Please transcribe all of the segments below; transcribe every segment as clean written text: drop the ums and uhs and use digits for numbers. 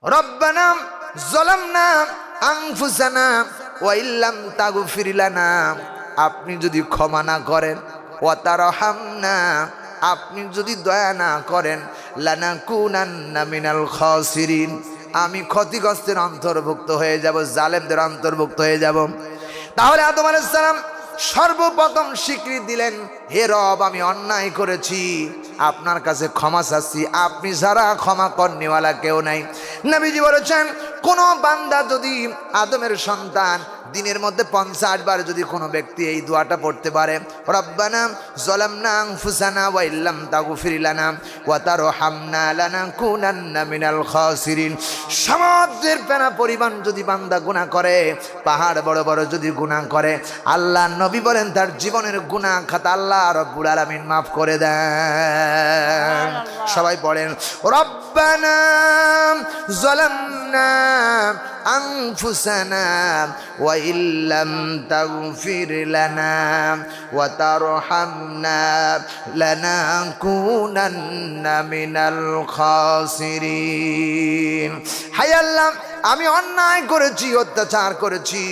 রব্বানা যালামনা আনফুসানা ওয়া ইল্লাম তাগফির লানা, আপনি যদি ক্ষমা না করেন, ওয়া তারহামনা, আপনি যদি দয়া না করেন, লানাকুনান্না মিনাল খাসিরিন, আমি ক্ষতিগ্রস্তের অন্তর্ভুক্ত হয়ে যাব, জালেমদের অন্তর্ভুক্ত হয়ে যাব। তাহলে আদম আলাইহিস সালাম সর্বপ্রথম স্বীকৃতি দিলেন, হে রব, আমি অন্যায় করেছি, আপনার কাছে ক্ষমা চাচ্ছি, আপনি ছাড়া ক্ষমা করনেওয়ালা কেউ নাই। নবীজি বলেছেন, কোন বান্দা যদি আদমের সন্তান দিনের মধ্যে 50 বার যদি কোনো ব্যক্তি এই দোয়াটা পড়তে পারে, রব্বানা যালামনা আনফুসানা ওয়া ইল্লাম তাগফির লানা ওয়া তারহামনা লানাকুনান্না মিনাল খাসিরিন, সমুদ্রের ফেনা পরিমাণ যদি বান্দা গুনাহ করে, পাহাড় বড় বড় যদি গুনাহ করে, আল্লাহ নবী বলেন তার জীবনের গুনাহ খাতা আল্লাহ রব্বুল আলামিন মাফ করে দেন। সবাই পড়েন, রব্বানা যালামনা আনফুসানা ওয়া ইল্লাম তাগফির লানা ওয়া তারহামনা লানাকুনান্না মিনাল খাসিরিন। হায় আল্লাহ, আমি অন্যায় করেছি, অত্যাচার করেছি,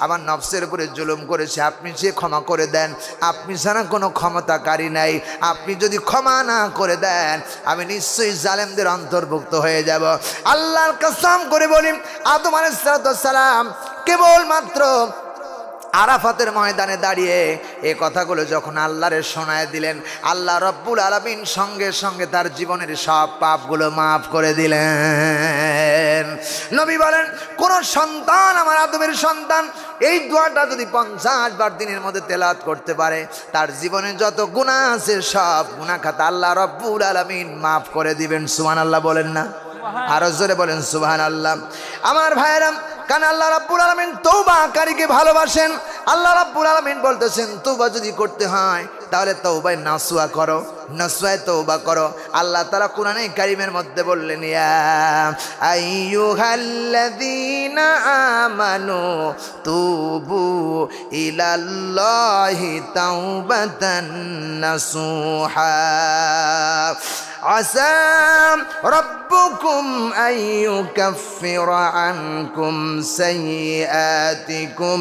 আমার নফসের উপরে জুলুম করেছি, আপনি যে ক্ষমা করে দেন, আপনি ছাড়া কোনো ক্ষমতাকারী নাই, আপনি যদি ক্ষমা না করে দেন, আমি নিশ্চয়ই জালেমদের অন্তর্ভুক্ত হয়ে যাব। আল্লাহর কসম করে বলি, আদম আলাইহিস সালাম কেবলমাত্র আরাফাতের ময়দানে দাঁড়িয়ে এই কথাগুলো যখন আল্লাহরে শোনায় দিলেন, আল্লাহ রব্বুল আলামিন সঙ্গে সঙ্গে তার জীবনের সব পাপগুলো মাফ করে দিলেন। নবী বলেন, কোন সন্তান, আমার আদমের সন্তান, এই দোয়াটা যদি 50 বার দিনের মধ্যে তেলাওয়াত করতে পারে, তার জীবনে যত গুনাহ আছে সব গুনাহ খাতা আল্লাহ রব্বুল আলামিন মাফ করে দিবেন। সুবহানাল্লাহ বলেন না? আরো জোরে বলেন সুবহানাল্লাহ। আমার ভাইয়েরা, কারণ আল্লাহ রাব্বুল আলামিন তওবাকারীকে ভালোবাসেন। আল্লাহ রাব্বুল আলামিন বলতেছেন, তওবা যদি করতে হয় তাহলে তওবায় নাসুয়া করো, নাসুয়ায় তওবা করো। আল্লাহ তাআলা কোরআনে কারীমের মধ্যে বললেন, ইয়া আইয়ুহাল্লাযীনা আমানু তুবু ইলাল্লাহি তাওবাতান নাসুহা আসা রব্বুকুম আইয়ুকাফিরা আনকুম সাইয়্যাতিকুম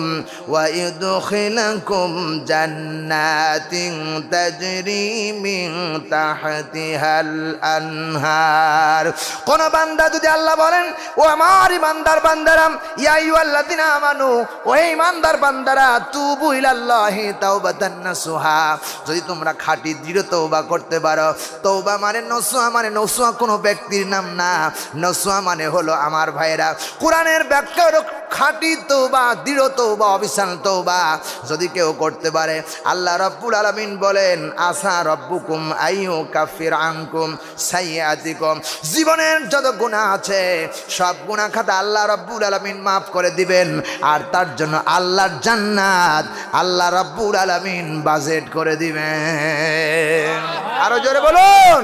ওয়া ইউদখিলাকুম জান্নাতিন তাজরি মিন তাহতিহাল আনহার। কোন বান্দা যদি আল্লাহ বলেন, ও আমার ইমানদার বান্দারা, ইয়া আইয়ুহাল্লাযীনা আমানু, ও ইমানদার বান্দারা, তুবু ইলাল্লাহি তাওবাতান নাসুহা, যদি তোমরা খাঁটি দৃঢ় তওবা করতে পারো। তওবা মানে নসুয়া, মানে নসুয়া কোনো ব্যক্তির নাম না, নসুয়া মানে হলো আমার ভাইরা কোরআনের ব্যাখ্যা হলো খাঁটি তওবা, দৃঢ় তওবা, অবিচল তওবা যদি কেউ করতে পারে, আল্লাহ রাব্বুল আলামিন বলেন, আসা রব্বুকুম আইয়ুকাফির আনকুম সাইয়্যাতিকুম, জীবনের যত গুনাহ আছে সব গুনাহ খাতা আল্লাহ রাব্বুল আলামিন মাফ করে দিবেন। আর তার জন্য আল্লাহর জান্নাত আল্লাহ রাব্বুল আলামিন বাজেট করে দিবেন। আরো জোরে বলুন।